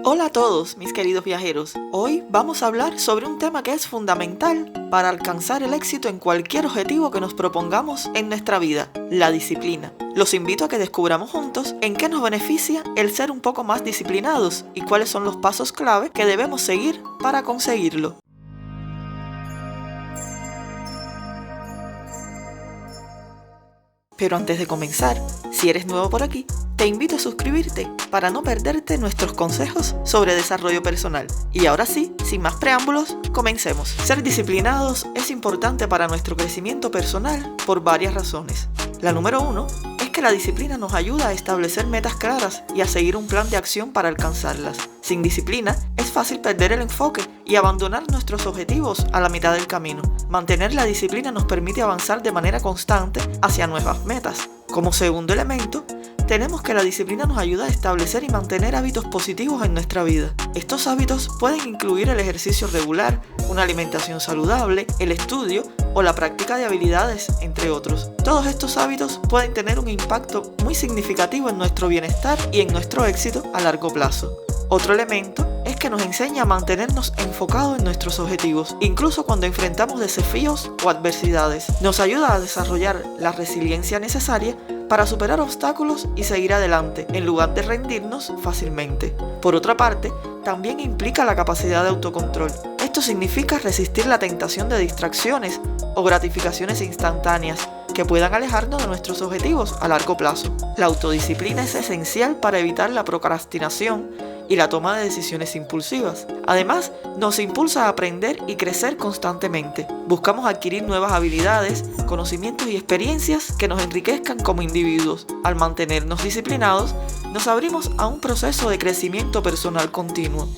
Hola a todos, mis queridos viajeros. Hoy vamos a hablar sobre un tema que es fundamental para alcanzar el éxito en cualquier objetivo que nos propongamos en nuestra vida, la disciplina. Los invito a que descubramos juntos en qué nos beneficia el ser un poco más disciplinados y cuáles son los pasos clave que debemos seguir para conseguirlo. Pero antes de comenzar, si eres nuevo por aquí, te invito a suscribirte para no perderte nuestros consejos sobre desarrollo personal. Y ahora sí, sin más preámbulos, comencemos. Ser disciplinados es importante para nuestro crecimiento personal por varias razones. La número 1 es que la disciplina nos ayuda a establecer metas claras y a seguir un plan de acción para alcanzarlas. Sin disciplina, es fácil perder el enfoque y abandonar nuestros objetivos a la mitad del camino. Mantener la disciplina nos permite avanzar de manera constante hacia nuevas metas. Como segundo elemento, tenemos que la disciplina nos ayuda a establecer y mantener hábitos positivos en nuestra vida. Estos hábitos pueden incluir el ejercicio regular, una alimentación saludable, el estudio o la práctica de habilidades, entre otros. Todos estos hábitos pueden tener un impacto muy significativo en nuestro bienestar y en nuestro éxito a largo plazo. Otro elemento es que nos enseña a mantenernos enfocados en nuestros objetivos, incluso cuando enfrentamos desafíos o adversidades. Nos ayuda a desarrollar la resiliencia necesaria para superar obstáculos y seguir adelante, en lugar de rendirnos fácilmente. Por otra parte, también implica la capacidad de autocontrol. Esto significa resistir la tentación de distracciones o gratificaciones instantáneas que puedan alejarnos de nuestros objetivos a largo plazo. La autodisciplina es esencial para evitar la procrastinación y la toma de decisiones impulsivas. Además, nos impulsa a aprender y crecer constantemente. Buscamos adquirir nuevas habilidades, conocimientos y experiencias que nos enriquezcan como individuos. Al mantenernos disciplinados, nos abrimos a un proceso de crecimiento personal continuo.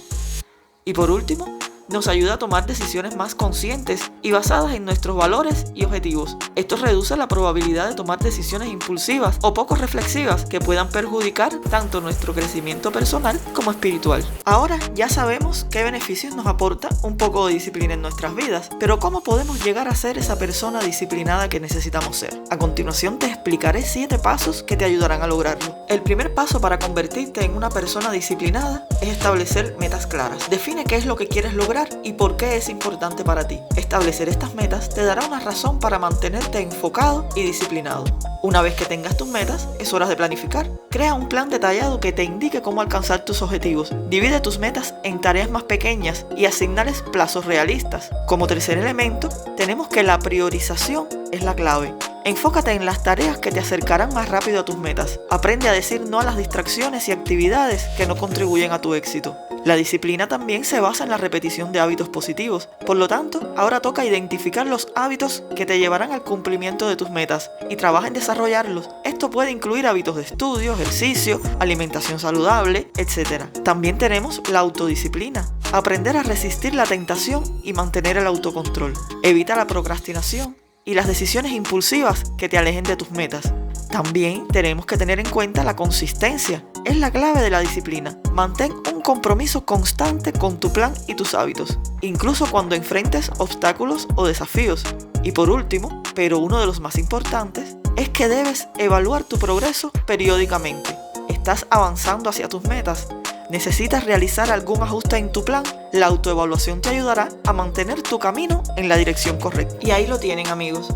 Y por último, nos ayuda a tomar decisiones más conscientes y basadas en nuestros valores y objetivos. Esto reduce la probabilidad de tomar decisiones impulsivas o poco reflexivas que puedan perjudicar tanto nuestro crecimiento personal como espiritual. Ahora ya sabemos qué beneficios nos aporta un poco de disciplina en nuestras vidas, pero ¿cómo podemos llegar a ser esa persona disciplinada que necesitamos ser? A continuación te explicaré 7 pasos que te ayudarán a lograrlo. El primer paso para convertirte en una persona disciplinada es establecer metas claras. Define qué es lo que quieres lograr y por qué es importante para ti. Establecer estas metas te dará una razón para mantenerte enfocado y disciplinado. Una vez que tengas tus metas, es hora de planificar. Crea un plan detallado que te indique cómo alcanzar tus objetivos. Divide tus metas en tareas más pequeñas y asignales plazos realistas. Como tercer elemento, tenemos que la priorización es la clave. Enfócate en las tareas que te acercarán más rápido a tus metas. Aprende a decir no a las distracciones y actividades que no contribuyen a tu éxito. La disciplina también se basa en la repetición de hábitos positivos. Por lo tanto, ahora toca identificar los hábitos que te llevarán al cumplimiento de tus metas y trabaja en desarrollarlos. Esto puede incluir hábitos de estudio, ejercicio, alimentación saludable, etc. También tenemos la autodisciplina. Aprender a resistir la tentación y mantener el autocontrol. Evita la procrastinación y las decisiones impulsivas que te alejen de tus metas. También tenemos que tener en cuenta la consistencia. Es la clave de la disciplina. Mantén un compromiso constante con tu plan y tus hábitos, incluso cuando enfrentes obstáculos o desafíos. Y por último, pero uno de los más importantes, es que debes evaluar tu progreso periódicamente. ¿Estás avanzando hacia tus metas? ¿Necesitas realizar algún ajuste en tu plan? La autoevaluación te ayudará a mantener tu camino en la dirección correcta. Y ahí lo tienen, amigos.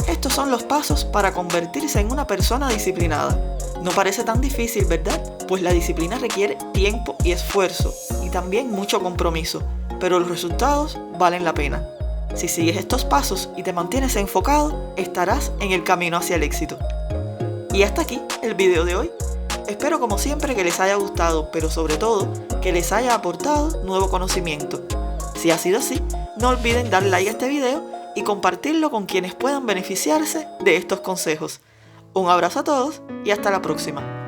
Estos son los pasos para convertirse en una persona disciplinada. No parece tan difícil, ¿verdad? Pues la disciplina requiere tiempo y esfuerzo y también mucho compromiso, pero los resultados valen la pena. Si sigues estos pasos y te mantienes enfocado, estarás en el camino hacia el éxito. Y hasta aquí el video de hoy. Espero como siempre que les haya gustado, pero sobre todo que les haya aportado nuevo conocimiento. Si ha sido así, no olviden dar like a este video y compartirlo con quienes puedan beneficiarse de estos consejos. Un abrazo a todos y hasta la próxima.